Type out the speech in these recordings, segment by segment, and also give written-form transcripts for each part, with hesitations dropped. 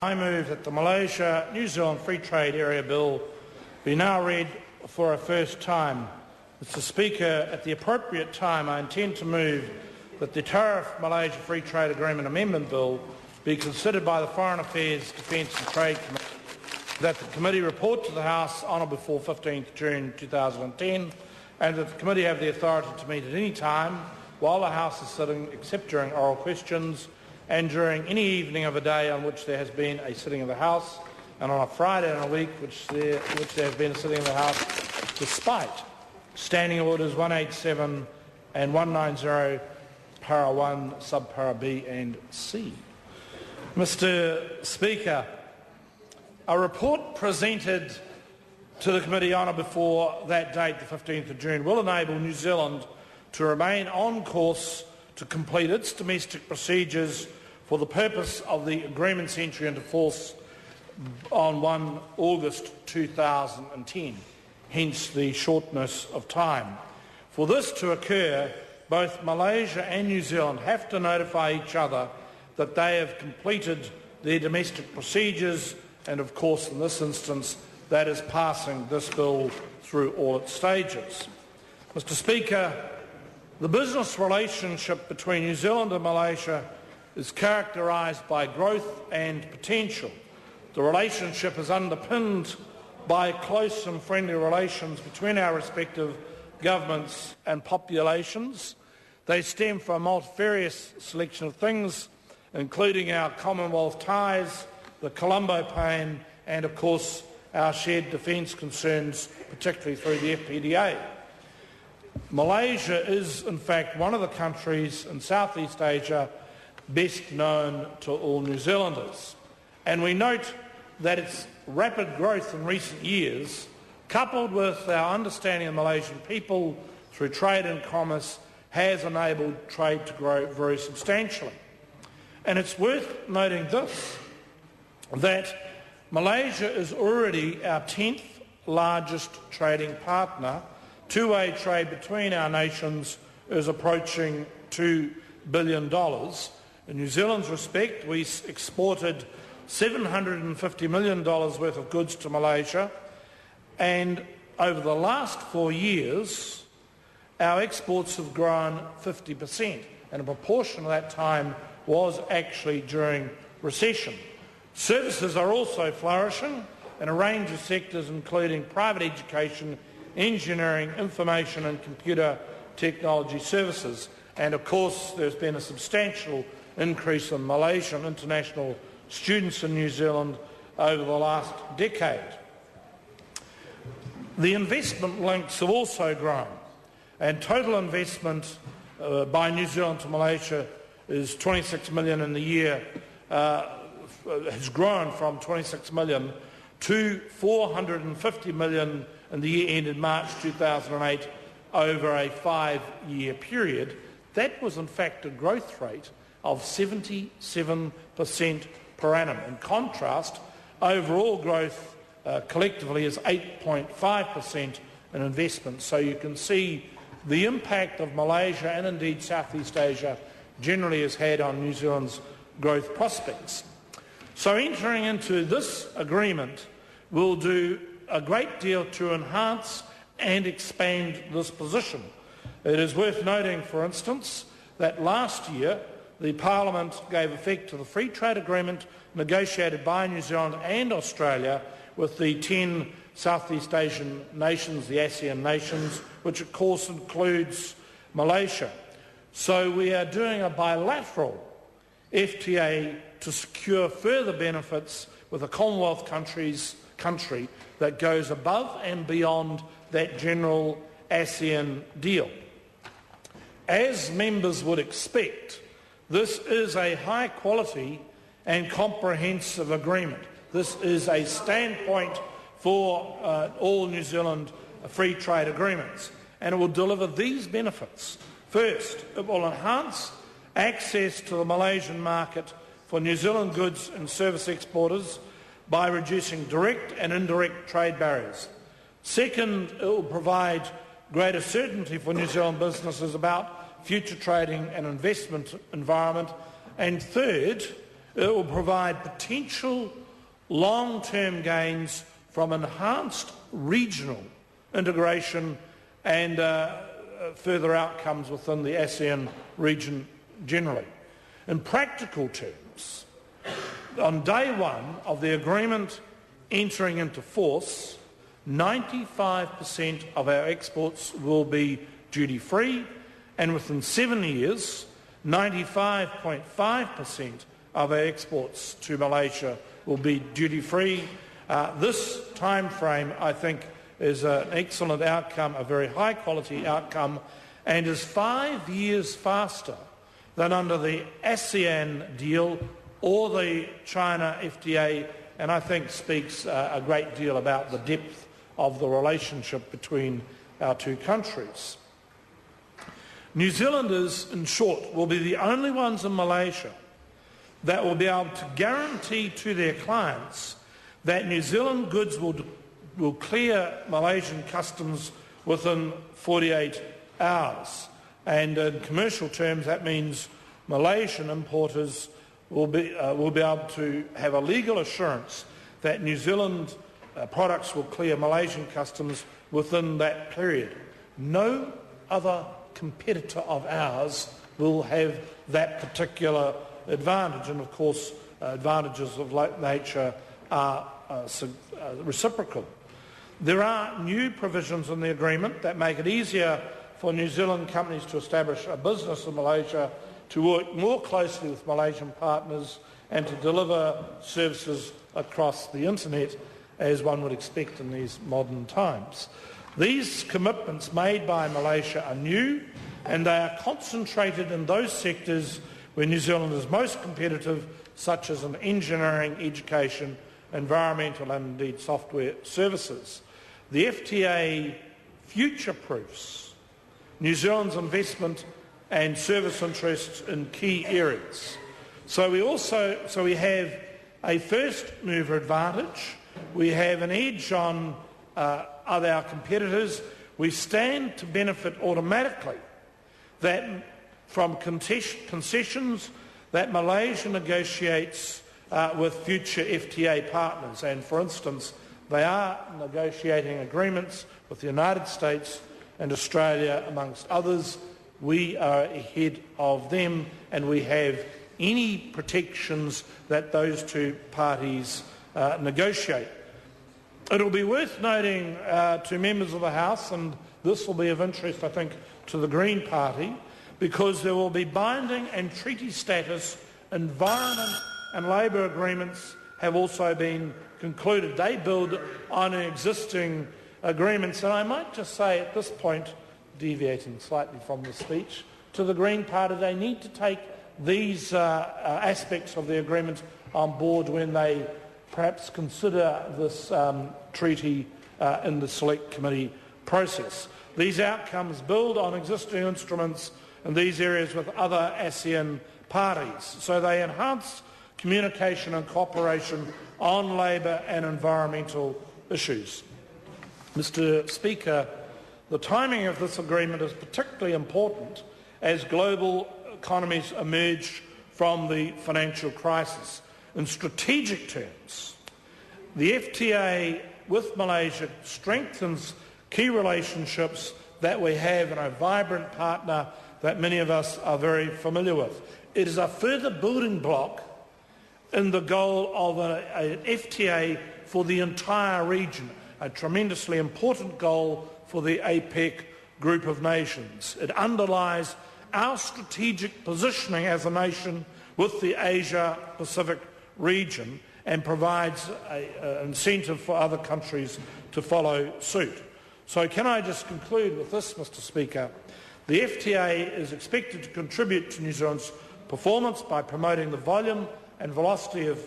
I move that the Malaysia-New Zealand Free Trade Area Bill be now read for a first time. Mr. Speaker, at the appropriate time I intend to move that the Tariff Malaysia Free Trade Agreement Amendment Bill be considered by the Foreign Affairs, Defence and Trade Committee, that the committee report to the House on or before 15th June 2010, and that the committee have the authority to meet at any time while the House is sitting, except during oral questions, and during any evening of a day on which there has been a sitting of the House, and on a Friday in a week which there has been a sitting of the House, despite Standing Orders 187 and 190, para 1, subpara B and C. Mr. Speaker, a report presented to the committee on or before that date, the 15th of June, will enable New Zealand to remain on course to complete its domestic procedures for the purpose of the agreement's entry into force on 1 August 2010, hence the shortness of time. For this to occur, both Malaysia and New Zealand have to notify each other that they have completed their domestic procedures, and of course in this instance that is passing this bill through all its stages. Mr. Speaker, the business relationship between New Zealand and Malaysia is characterised by growth and potential. The relationship is underpinned by close and friendly relations between our respective governments and populations. They stem from a multifarious selection of things, including our Commonwealth ties, the Colombo pain, and of course our shared defence concerns, particularly through the FPDA. Malaysia is, in fact, one of the countries in Southeast Asia best known to all New Zealanders. And we note that its rapid growth in recent years, coupled with our understanding of the Malaysian people through trade and commerce, has enabled trade to grow very substantially. And it's worth noting this, that Malaysia is already our 10th largest trading partner. Two-way trade between our nations is approaching $2 billion. In New Zealand's respect, we exported $750 million worth of goods to Malaysia, and over the last 4 years, our exports have grown 50%, and a proportion of that time was actually during recession. Services are also flourishing in a range of sectors, including private education, engineering, information and computer technology services. And of course there's been a substantial increase in Malaysian international students in New Zealand over the last decade. The investment links have also grown, and total investment by New Zealand to Malaysia is 26 million in the year, has grown from 26 million to 450 million in the year ended March 2008 over a 5-year period. That was in fact a growth rate of 77% per annum. In contrast, overall growth collectively is 8.5% in investment. So you can see the impact of Malaysia and indeed Southeast Asia generally has had on New Zealand's growth prospects. So entering into this agreement will do a great deal to enhance and expand this position. It is worth noting, for instance, that last year the Parliament gave effect to the free trade agreement negotiated by New Zealand and Australia with the 10 Southeast Asian nations, the ASEAN nations, which of course includes Malaysia. So we are doing a bilateral FTA to secure further benefits with a Commonwealth country that goes above and beyond that general ASEAN deal. As members would expect, this is a high quality and comprehensive agreement. This is a standpoint for all New Zealand free trade agreements, and it will deliver these benefits. First, it will enhance access to the Malaysian market for New Zealand goods and service exporters by reducing direct and indirect trade barriers. Second, it will provide greater certainty for New Zealand businesses about future trading and investment environment. And third, It will provide potential long-term gains from enhanced regional integration and further outcomes within the ASEAN region generally. In practical terms, on day one of the agreement entering into force, 95% of our exports will be duty-free, and within 7 years, 95.5% of our exports to Malaysia will be duty-free. This time frame, I think, is an excellent outcome, a very high-quality outcome, and is 5 years faster than under the ASEAN deal or the China FTA, and I think speaks a great deal about the depth of the relationship between our two countries. New Zealanders, in short, will be the only ones in Malaysia that will be able to guarantee to their clients that New Zealand goods will clear Malaysian customs within 48 hours. And in commercial terms, that means Malaysian importers will be able to have a legal assurance that New Zealand products will clear Malaysian customs within that period. No other competitor of ours will have that particular advantage, and of course advantages of like nature are reciprocal. There are new provisions in the agreement that make it easier for New Zealand companies to establish a business in Malaysia, to work more closely with Malaysian partners and to deliver services across the internet, as one would expect in these modern times. These commitments made by Malaysia are new, and they are concentrated in those sectors where New Zealand is most competitive, such as in engineering, education, environmental and indeed software services. The FTA future-proofs New Zealand's investment and service interests in key areas. So we have a first-mover advantage. We have an edge on our competitors. We stand to benefit automatically from concessions that Malaysia negotiates with future FTA partners. And for instance, they are negotiating agreements with the United States and Australia, amongst others. We are ahead of them, and we have any protections that those two parties negotiate. It will be worth noting to members of the House, and this will be of interest, I think, to the Green Party, because there will be binding and treaty status environment and labour agreements have also been concluded. They build on existing agreements, and I might just say at this point, deviating slightly from the speech, to the Green Party, they need to take these aspects of the agreement on board when they perhaps consider this treaty in the Select Committee process. These outcomes build on existing instruments in these areas with other ASEAN parties, so they enhance communication and cooperation on labour and environmental issues. Mr. Speaker, the timing of this agreement is particularly important as global economies emerge from the financial crisis. In strategic terms, the FTA with Malaysia strengthens key relationships that we have and a vibrant partner that many of us are very familiar with. It is a further building block in the goal of an FTA for the entire region, a tremendously important goal for the APEC group of nations. It underlies our strategic positioning as a nation with the Asia-Pacific region and provides an incentive for other countries to follow suit. So can I just conclude with this, Mr. Speaker? The FTA is expected to contribute to New Zealand's performance by promoting the volume and velocity of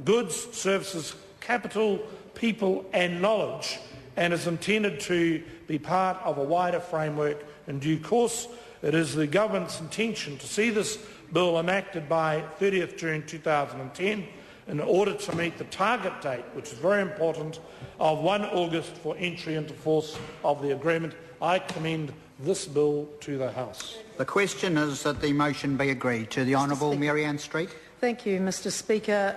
goods, services, capital, people and knowledge, and is intended to be part of a wider framework in due course. It is the government's intention to see this bill enacted by 30th June 2010 in order to meet the target date, which is very important, of 1 August for entry into force of the agreement. I commend this bill to the House. The question is that the motion be agreed to. The Honourable Mary Ann Street. Thank you, Mr Speaker.